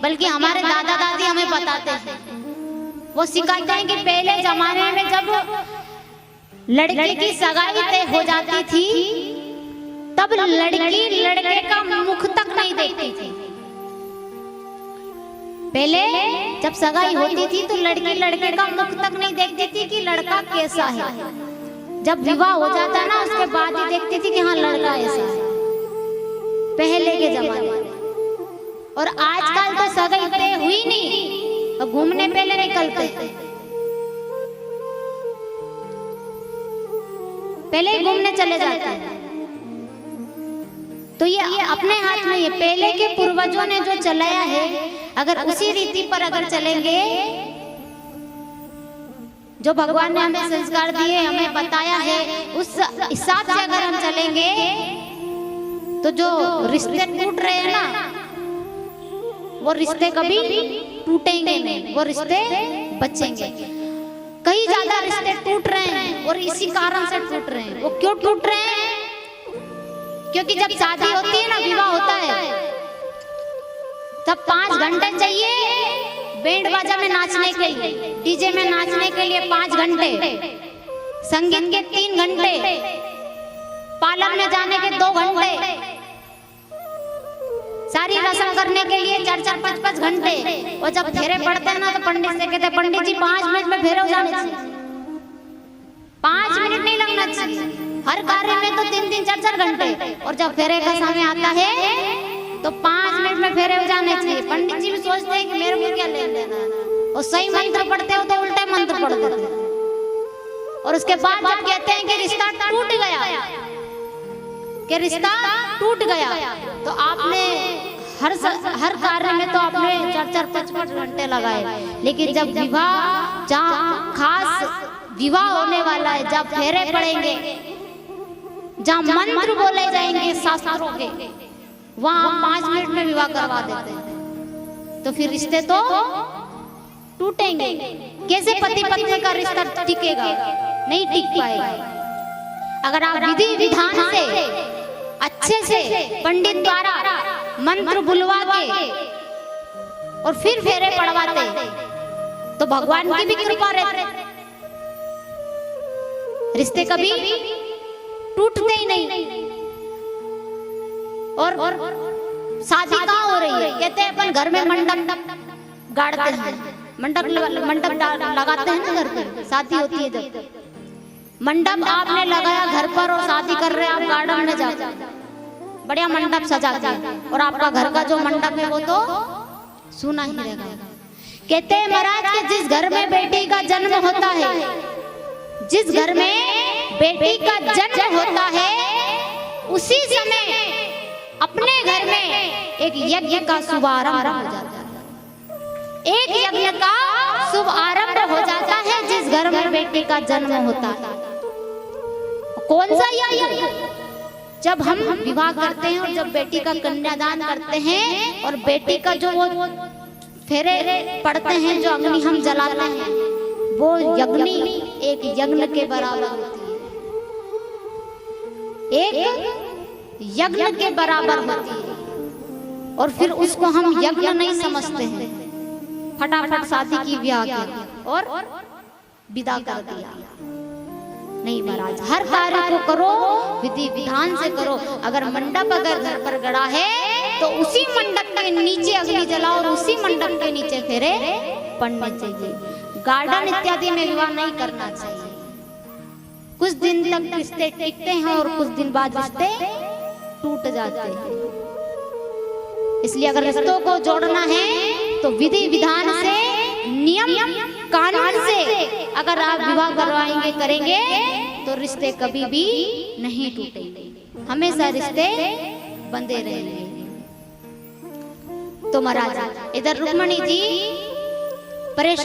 बल्कि हमारे दादा दादी हमें बताते हैं, वो सिखाते हैं कि पहले जमाने में जब लड़के की सगाई तय हो जाती थी तब लड़की लड़के का मुख तक नहीं देखती थी। पहले जब सगाई होती थी तो लड़की लड़के का मुख तक नहीं देखती थी कि लड़का कैसा है। जब विवाह हो जाता है ना उसके बाद ही देखती थी कि हाँ लड़का ऐसा है, पहले के जमाने में। और आजकल तो सगाई तय हुई नहीं तो घूमने पहले निकलते, पहले ही घूमने चले जाते हैं। तो ये अपने हाथ में है, पहले के पूर्वजों ने जो चलाया है अगर उसी रीति पर अगर चलेंगे, जो भगवान ने हमें संस्कार दिए हमें बताया है उस हिसाब से अगर हम चलेंगे तो जो रिश्ते टूट रहे हैं ना वो रिश्ते कभी टूटेंगे नहीं, वो रिश्ते बचेंगे। कई ज्यादा रिश्ते टूट रहे हैं और इसी कारण से टूट रहे हैं। वो क्यों टूट रहे हैं? क्योंकि जब शादी होती है ना, विवाह होता है, तब 5 घंटे चाहिए बैंड बाजा में नाचने के लिए, डीजे में नाचने के लिए 5 घंटे, संगीत के 3 घंटे, पार्लर में जाने के 2 घंटे, सारी रस्म करने के लिए 4-4, 5-5 घंटे। और जब फेरे पड़ते हैं ना तो पंडित से कहते हैं पंडित जी 5 मिनट में फेरे हो जाने चाहिए। 5 मिनट नहीं लगना चाहिए, हर कार्य में तो 3-3, 4-4 घंटे। और जब फेरे का समय आता है तो 5 मिनट में फेरे हो जाने चाहिए। पंडित जी भी सोचते हैं कि मेरे को क्या लेना है, और सही मंत्र पढ़ते हो तो उल्टे मंत्र पढ़ देते हैं। और उसके बाद जब कहते हैं कि रिश्ता टूट गया, कि रिश्ता टूट गया, तो आपने हर कार्य में तो आपने 4-4, 5-5 घंटे लगाए। लेकिन जब विवाह, जहाँ खास विवाह होने वाला है, जब फेरे पड़ेंगे, जहाँ मंत्र बोले जाएंगे शास्त्रों के, वहाँ 5 मिनट में विवाह करवा देते हैं। तो फिर रिश्ते तो टूटेंगे। कैसे पति पत्नी का रिश्ता टिकेगा? नहीं टिक पाएगा। अगर आप विधि विधान से अच्छे से पंडित द्वारा मंत्र बुलवा के और फिर फेरे पड़वाते तो भगवान की भी कृपा रहती, रिश्ते कभी टूटते ही नहीं। और शादी कहाँ हो रही है? कहते हैं अपन घर में मंडप गाड़ते हैं, मंडप लगाते हैं ना घर पे, शादी होती है जब। मंडप आपने लगाया घर पर और शादी कर रहे हैं आप गार्डन में जाकर, बढ़िया मंडप सजाते हैं और आपका घर का जो मंडप है वो तो सुना ही रहेगा। कहते हैं महाराज कि जिस घर में बेटी का जन्म होता है, जिस घर में बेटी का जन्म होता है, उसी समय अपने घर में एक यज्ञ का शुभारंभ हो जाता है। एक यज्ञ का शुभ आरंभ हो जाता है जिस घर में बेटी का जन्म होता है। कौन सा यज्ञ? जब हम विवाह करते हैं और जब बेटी का कन्यादान करते हैं और बेटी का जो वो फेरे पड़ते हैं, जो अग्नि हम जलाते हैं, वो अग्नि एक यज्ञ के बराबर होती है, एक यज्ञ के बराबर होती है। और फिर उसको हम यज्ञ नहीं समझते हैं, फटाफट शादी की ब्याह किया और विदा कर दिया। नहीं महाराज, हर कार्य को करो विधि विधान से करो। अगर मंडप अगर घर पर गड़ा है तो उसी मंडप के नीचे अग्नि जलाओ और उसी मंडप के नीचे फेरे पड़ने चाहिए। गार्डन इत्यादि में विवाह नहीं करना चाहिए। कुछ दिन तक रिश्ते टिकते हैं और कुछ दिन बाद रिश्ते टूट जाते हैं। इसलिए अगर रिश्तों को जोड़ना है तो विधि विधान से, नियम कानून से अगर आप विवाह करवाएंगे करेंगे तो रिश्ते कभी भी नहीं टूटेंगे, हमेशा रिश्ते बंधे रहेंगे। तो महाराज इधर रुक्मणी जी परेशान